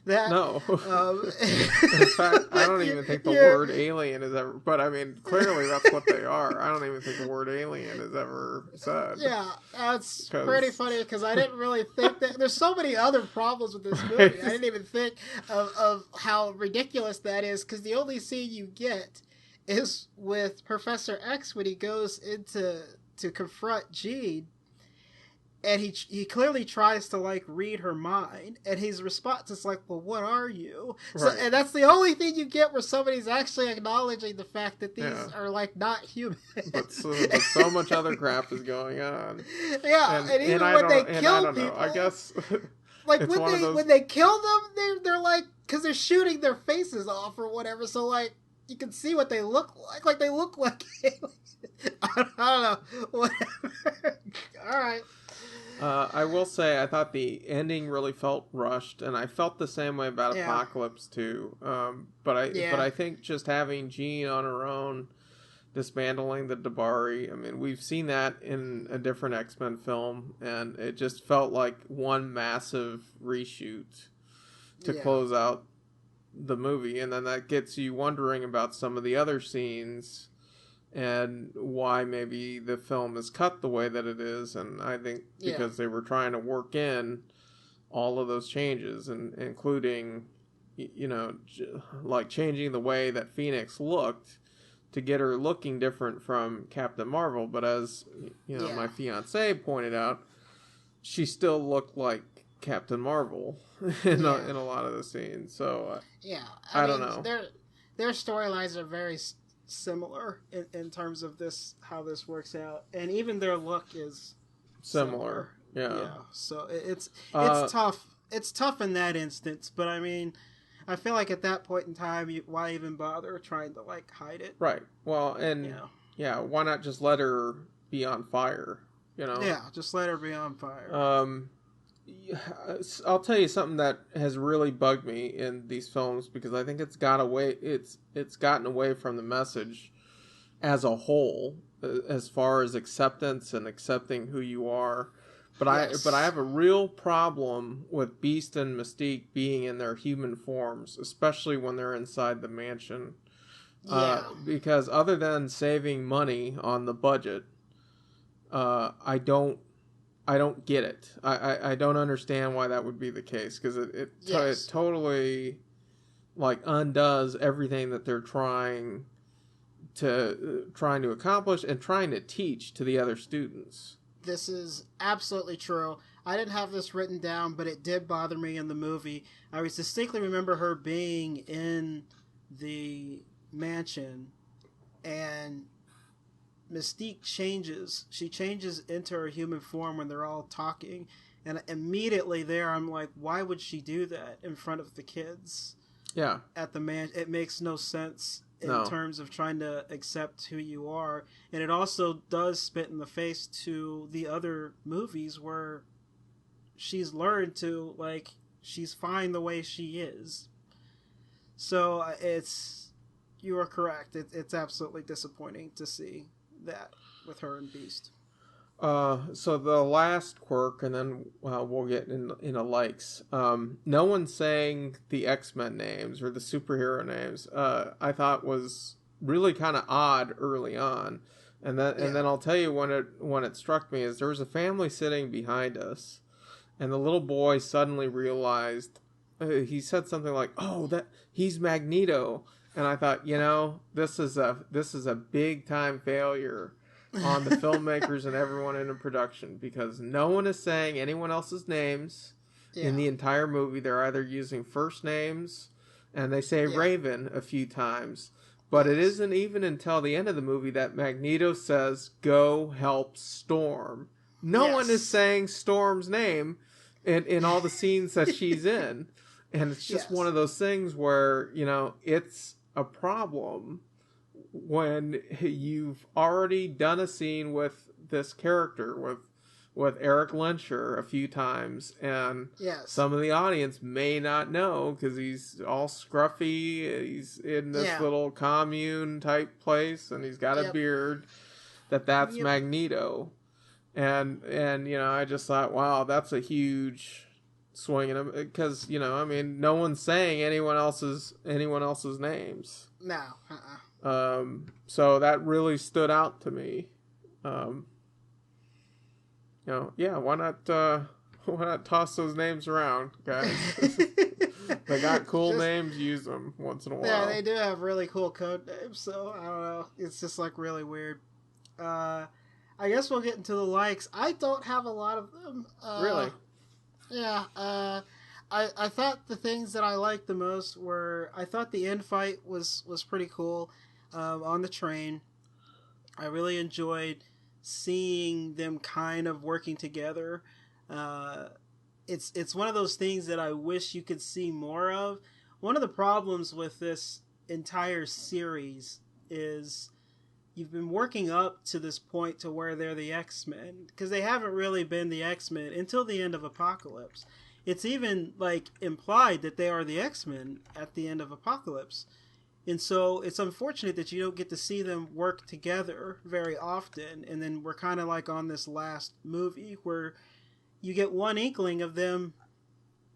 that. No. In fact, I don't even think the word alien is ever, but I mean, clearly that's what they are. I don't even think the word alien is ever said. Yeah, that's pretty funny, because I didn't really think that. There's so many other problems with this movie. Right. I didn't even think of how ridiculous that is, because the only scene you get is with Professor X when he goes to confront Jean. And he clearly tries to read her mind, and his response is like, "Well, what are you?" Right. So, and that's the only thing you get where somebody's actually acknowledging the fact that these are not human. But so much other crap is going on. Yeah, and even when they kill people, I guess when they kill them, they're because they're shooting their faces off or whatever. So you can see what they look like. Like they look like aliens. I don't know. Whatever. All right. I will say I thought the ending really felt rushed, and I felt the same way about Apocalypse too. But I think just having Jean on her own, dismantling the Dabari. I mean, we've seen that in a different X-Men film, and it just felt like one massive reshoot to close out the movie, and then that gets you wondering about some of the other scenes and why maybe the film is cut the way that it is. And I think because they were trying to work in all of those changes, and including, changing the way that Phoenix looked to get her looking different from Captain Marvel. But as, my fiance pointed out, she still looked like Captain Marvel in a lot of the scenes. So, I don't know. Their storylines are very similar in terms of how this works out, and even their look is similar. Yeah. So it's tough. It's tough in that instance, but I mean, I feel like at that point in time, why even bother trying to hide it? Right. Well, and why not just let her be on fire? Yeah, just let her be on fire. I'll tell you something that has really bugged me in these films, because I think it's gotten away from the message as a whole, as far as acceptance and accepting who you are. But I have a real problem with Beast and Mystique being in their human forms, especially when they're inside the mansion. Because other than saving money on the budget, I don't get it. I don't understand why that would be the case, because it totally like undoes everything that they're trying to accomplish and trying to teach to the other students. This is absolutely true. I didn't have this written down, but it did bother me in the movie. I distinctly remember her being in the mansion, and Mystique changes. She changes into her human form when they're all talking, and immediately there I'm like, why would she do that in front of the kids? Yeah. At the it makes no sense in terms of trying to accept who you are. And it also does spit in the face to the other movies where she's learned to, like, she's fine the way she is. So you are correct. It's absolutely disappointing to see that with her and Beast. So the last quirk, and then we'll get into likes. No one saying the X-Men names or the superhero names. I thought was really kind of odd early on, and then I'll tell you when it struck me is there was a family sitting behind us, and the little boy suddenly realized he said something like, "Oh, that he's Magneto," and I thought, this is a big time failure on the filmmakers and everyone in the production, because no one is saying anyone else's names in the entire movie. They're either using first names, and they say Raven a few times, but it isn't even until the end of the movie that Magneto says, "Go help Storm." No one is saying Storm's name in all the scenes that she's in, and it's just one of those things where, it's a problem when you've already done a scene with this character, with Eric Lensher a few times, and some of the audience may not know because he's all scruffy, he's in this little commune type place, and he's got a beard, that's Magneto. And I just thought, wow, that's a huge swing in him, because no one's saying anyone else's names. No. So that really stood out to me. Why not toss those names around, guys? They got cool names, use them once in a while. Yeah, they do have really cool code names, so I don't know. It's just like really weird. I guess we'll get into the likes. I don't have a lot of them. Really? Yeah. I thought the things that I liked the most were, I thought the end fight was pretty cool. On the train, I really enjoyed seeing them kind of working together. It's one of those things that I wish you could see more of. One of the problems with this entire series is you've been working up to this point to where they're the X-Men, because they haven't really been the X-Men until the end of Apocalypse. It's even like implied that they are the X-Men at the end of Apocalypse. And so it's unfortunate that you don't get to see them work together very often. And then we're kind of like on this last movie where you get one inkling of them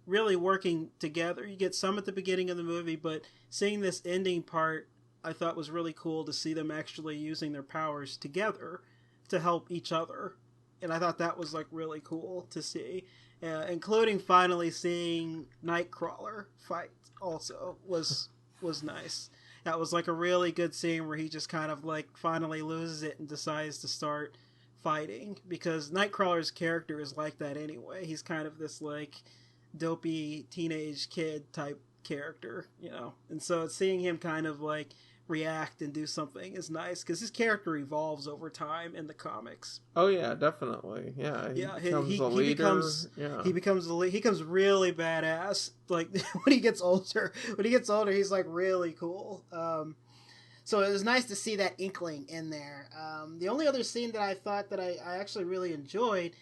really working together. You get some at the beginning of the movie, but seeing this ending part, I thought was really cool to see them actually using their powers together to help each other. And I thought that was like really cool to see. Including finally seeing Nightcrawler fight also was nice. That was like a really good scene where he just kind of like finally loses it and decides to start fighting, because Nightcrawler's character is like that anyway. He's kind of this like dopey teenage kid type character, and so seeing him kind of like react and do something is nice, because his character evolves over time in the comics. Oh yeah, definitely. He becomes really badass. Like when he gets older, he's like really cool. So it was nice to see that inkling in there. The only other scene that I thought that I actually really enjoyed,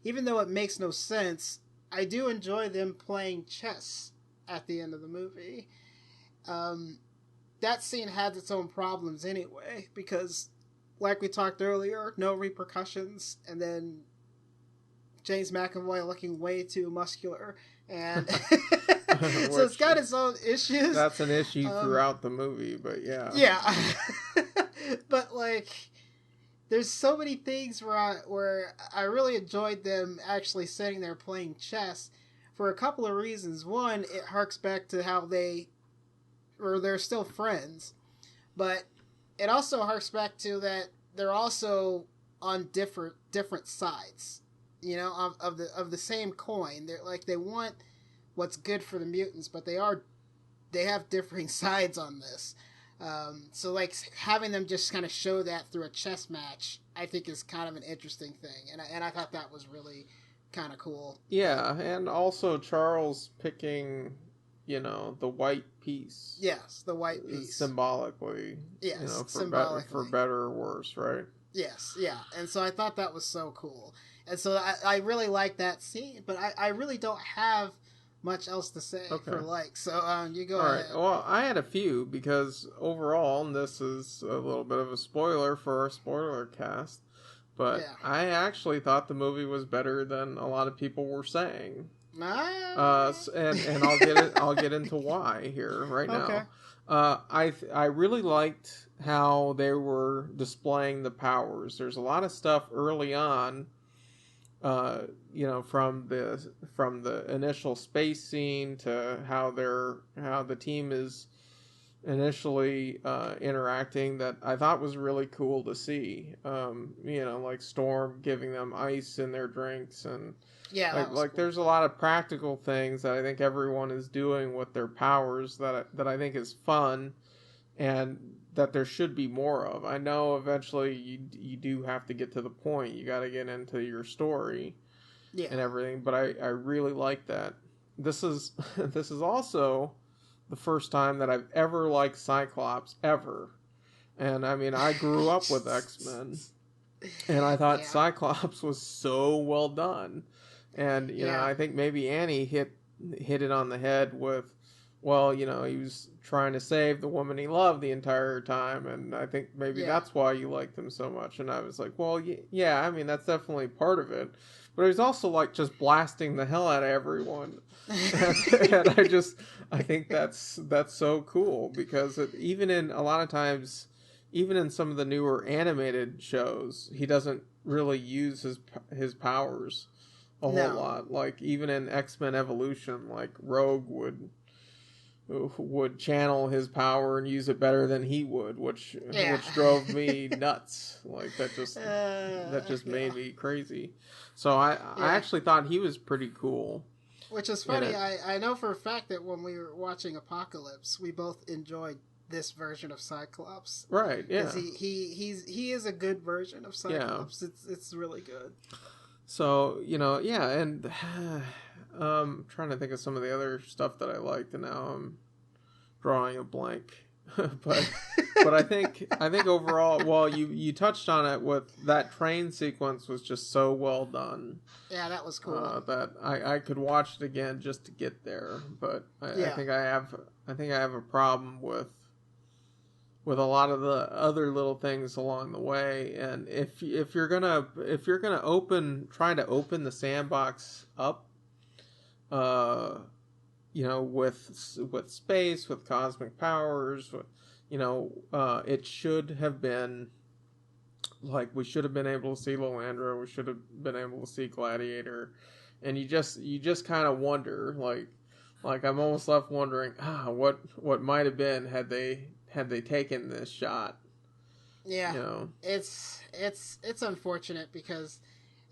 even though it makes no sense, I do enjoy them playing chess at the end of the movie. That scene had its own problems anyway, because like we talked earlier, no repercussions, and then James McAvoy looking way too muscular, and so it's got its own issues. That's an issue throughout the movie, but yeah. Yeah. But, like, there's so many things where I really enjoyed them actually sitting there playing chess for a couple of reasons. One, it harks back to how they're still friends, but it also harks back to that they're also on different sides, you know, of the same coin. They're like, they want what's good for the mutants, but they have differing sides on this. So, like, having them just kind of show that through a chess match, I think is kind of an interesting thing, and I thought that was really kind of cool. Yeah, and also Charles picking, you know, the white piece. Yes, the white piece. Symbolically. Yes, you know, symbolically. For better or worse, right? Yes, yeah, and so I thought that was so cool. And so I really like that scene, but I really don't have much else to say for likes. So you go ahead. Right. Well, I had a few because overall, and this is a little bit of a spoiler for our spoiler cast, but I actually thought the movie was better than a lot of people were saying. And I'll get into why here right now. I really liked how they were displaying the powers. There's a lot of stuff early on, you know, from the initial space scene to how the team is initially interacting that I thought was really cool to see. You know, like Storm giving them ice in their drinks, and cool. There's a lot of practical things that I think everyone is doing with their powers that I think is fun, and that there should be more of. I know eventually you do have to get to the point. You got to get into your story and everything, but I really like that. This is also the first time that I've ever liked Cyclops ever. And I mean, I grew up with X-Men, and I thought Cyclops was so well done. And you know, I think maybe Annie hit it on the head with, well, you know, he was trying to save the woman he loved the entire time, and I think maybe that's why you liked him so much. And I was like, well, yeah, I mean, that's definitely part of it. But he's also, like, just blasting the hell out of everyone. And I think that's so cool, because even in a lot of times, even in some of the newer animated shows, he doesn't really use his powers a whole lot. Like, even in X-Men Evolution, like, Rogue would channel his power and use it better than he would, which drove me nuts. Like, that just made me crazy. So I actually thought he was pretty cool. Which is funny. I know for a fact that when we were watching Apocalypse, we both enjoyed this version of Cyclops. Right. Yeah. He is a good version of Cyclops. Yeah. It's really good. So, you know, and trying to think of some of the other stuff that I liked, and now I'm drawing a blank. but I think overall, well, you touched on it with that train sequence was just so well done. Yeah, that was cool. That I could watch it again just to get there. But I think I have a problem with a lot of the other little things along the way. And if you're gonna try to open the sandbox up, you know, with space, with cosmic powers, you know, it should have been like, we should have been able to see Lilandra, we should have been able to see Gladiator, and you just kind of wonder, like I'm almost left wondering, what might have been had they taken this shot. Yeah, you know? It's unfortunate because,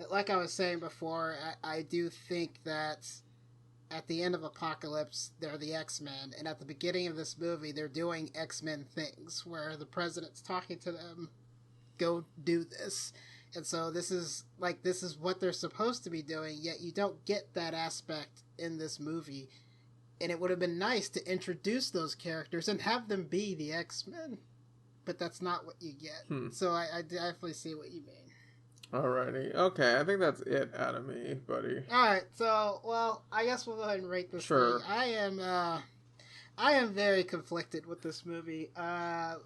like I was saying before, I do think that at the end of Apocalypse, they're the X-Men, and at the beginning of this movie, they're doing X-Men things, where the president's talking to them, go do this. And so this is what they're supposed to be doing, yet you don't get that aspect in this movie. And it would have been nice to introduce those characters and have them be the X-Men, but that's not what you get. So I definitely see what you mean. Alrighty. Okay, I think that's it out of me, buddy. Alright, so, well, I guess we'll go ahead and rate this thing. I am very conflicted with this movie. I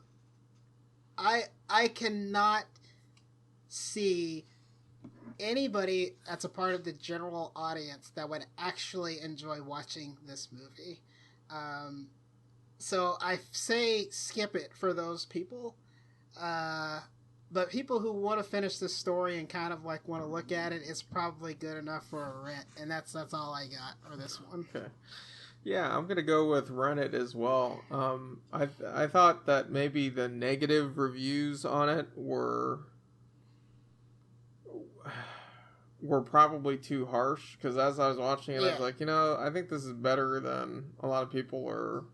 cannot see anybody that's a part of the general audience that would actually enjoy watching this movie. So I say skip it for those people. But people who want to finish this story and kind of like want to look at it, it's probably good enough for a rent. And that's all I got for this one. Okay. Yeah, I'm gonna go with rent it as well. I thought that maybe the negative reviews on it were probably too harsh, because as I was watching it, I was like, I think this is better than a lot of people are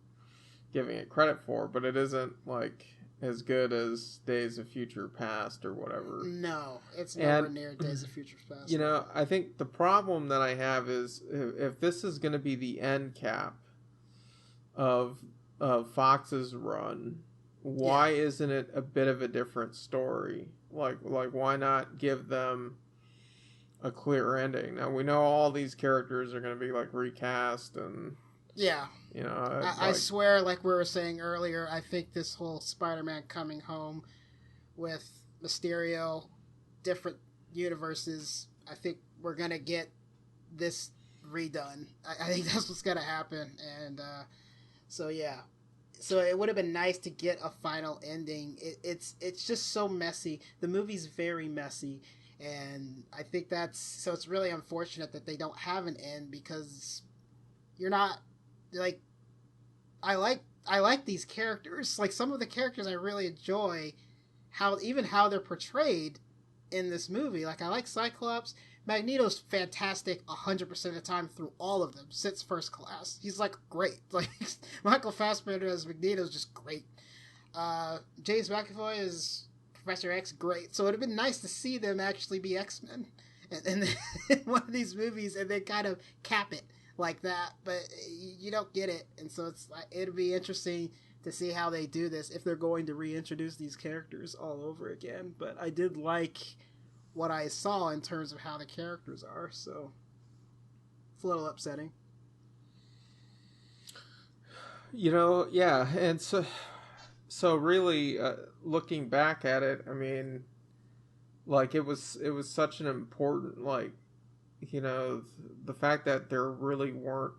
giving it credit for, but it isn't like as good as Days of Future Past or whatever. No, it's nowhere near Days of Future Past. I think the problem that I have is if this is going to be the end cap of Fox's run, why isn't it a bit of a different story? Like why not give them a clear ending? Now we know all these characters are going to be like recast and I swear, like we were saying earlier, I think this whole Spider-Man coming home with Mysterio, different universes, I think we're going to get this redone. I think that's what's going to happen. And so it would have been nice to get a final ending. It's just so messy. The movie's very messy. And I think it's really unfortunate that they don't have an end, because you're not, like, I like these characters. Like, some of the characters I really enjoy how they're portrayed in this movie. Like, I like Cyclops. Magneto's fantastic 100% of the time through all of them. Sits first class. He's, like, great. Like, Michael Fassbender as Magneto is just great. James McAvoy is Professor X, great. So it would have been nice to see them actually be X-Men in one of these movies, and then kind of cap it like that, but you don't get it. And so it'll be interesting to see how they do this, if they're going to reintroduce these characters all over again. But I did like what I saw in terms of how the characters are, so it's a little upsetting. And so really, looking back at it, I mean, like, it was such an important, like, the fact that there really weren't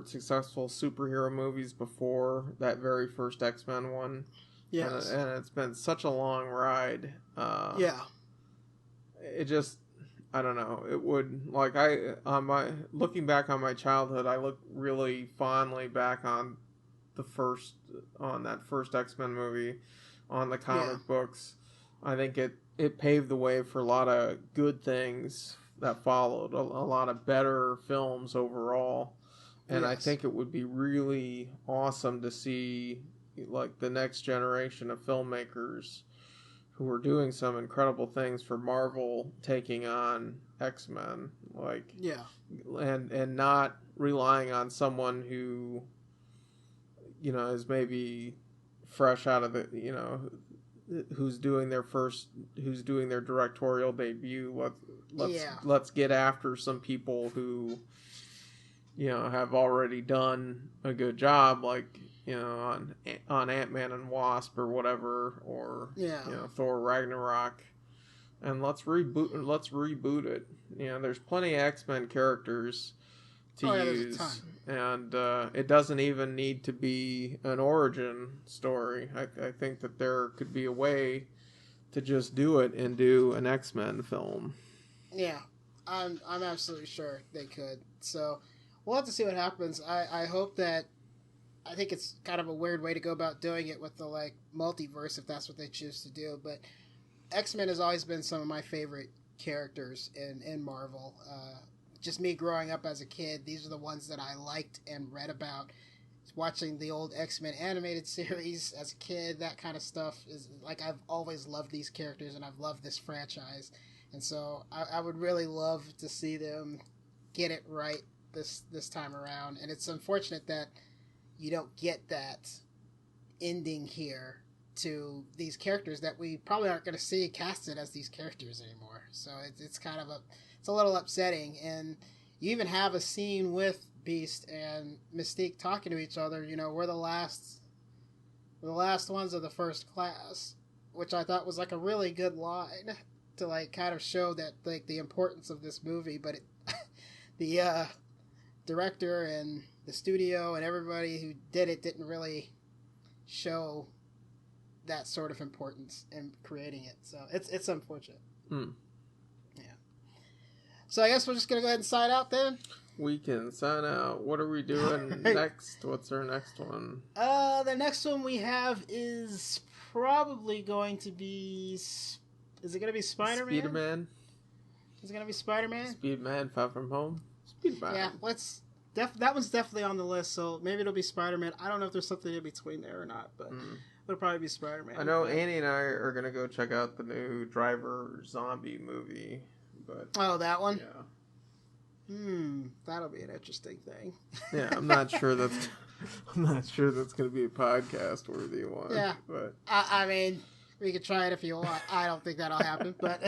successful superhero movies before that very first X-Men one. Yes. And it's been such a long ride. It just, I don't know. It would, like, looking back on my childhood, I look really fondly back on that first X-Men movie, on the comic books. I think it paved the way for a lot of good things that followed, a lot of better films overall. And I think it would be really awesome to see, like, the next generation of filmmakers who are doing some incredible things for Marvel taking on X-Men, like, and not relying on someone who, is maybe fresh out of the, who's doing their directorial debut. Let's get after some people who, have already done a good job, like, on Ant-Man and Wasp or whatever, or Thor Ragnarok, and let's reboot it. There's plenty of X-Men characters to use, and it doesn't even need to be an origin story. I think that there could be a way to just do it and do an X-Men film. Yeah, I'm absolutely sure they could. So we'll have to see what happens. I hope that, I think it's kind of a weird way to go about doing it with the, like, multiverse, if that's what they choose to do, but X-Men has always been some of my favorite characters in Marvel. Just me growing up as a kid, these are the ones that I liked and read about. Watching the old X-Men animated series as a kid, that kind of stuff is, like, I've always loved these characters, and I've loved this franchise. And so I would really love to see them get it right this time around. And it's unfortunate that you don't get that ending here to these characters that we probably aren't going to see casted as these characters anymore. So it's kind of it's a little upsetting. And you even have a scene with Beast and Mystique talking to each other. We're the last ones of the first class, which I thought was, like, a really good line. to like kind of show that like the importance of this movie, but the director and the studio and everybody who did it didn't really show that sort of importance in creating it. So it's unfortunate. Yeah. So I guess we're just gonna go ahead and sign out then. We can sign out. What are we doing next? What's our next one? The next one we have is probably going to be... Is it going to be Spider-Man? Spider-Man. Is it going to be Spider-Man? Spider-Man Far From Home. Spider-Man. Yeah, that one's definitely on the list, so maybe it'll be Spider-Man. I don't know if there's something in between there or not, but it'll probably be Spider-Man. I know Annie and I are going to go check out the new Driver zombie movie. But oh, that one? Yeah. That'll be an interesting thing. Yeah, I'm not sure that's going to be a podcast worthy one. Yeah, but I mean, we could try it if you want. I don't think that'll happen, but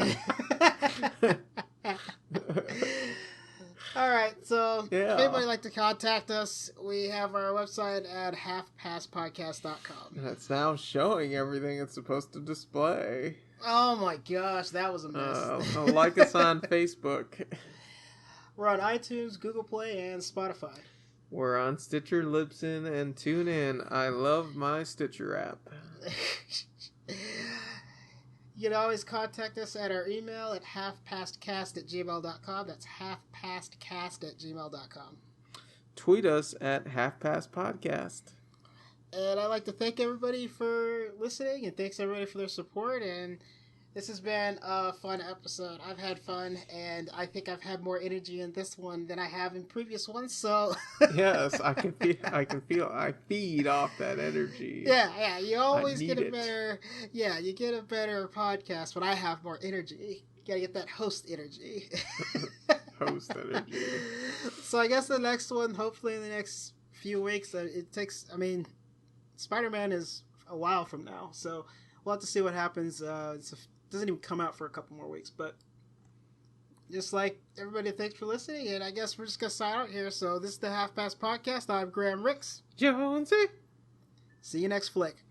all right. So if anybody like to contact us, we have our website at halfpasspodcast.com. And it's now showing everything it's supposed to display. Oh my gosh, that was a mess. Like us on Facebook. We're on iTunes, Google Play, and Spotify. We're on Stitcher, Libsyn, and TuneIn. I love my Stitcher app. You can always contact us at our email at halfpastcast@gmail.com. That's halfpastcast@gmail.com. Tweet us at halfpastpodcast. And I'd like to thank everybody for listening, and thanks everybody for their support, and this has been a fun episode. I've had fun, and I think I've had more energy in this one than I have in previous ones, so... Yes, I feed off that energy. Yeah, you always get a better... Yeah, you get a better podcast when I have more energy. You gotta get that host energy. Host energy. So I guess the next one, hopefully in the next few weeks, it takes... I mean, Spider-Man is a while from now, so we'll have to see what happens. It doesn't even come out for a couple more weeks, but just like everybody, thanks for listening, and I guess we're just gonna sign out here. So this is the Half Past Podcast. I'm Graham Ricks. Jonesy. See you next flick.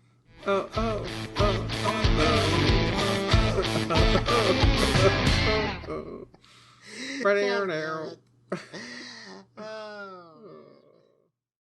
Ready or now.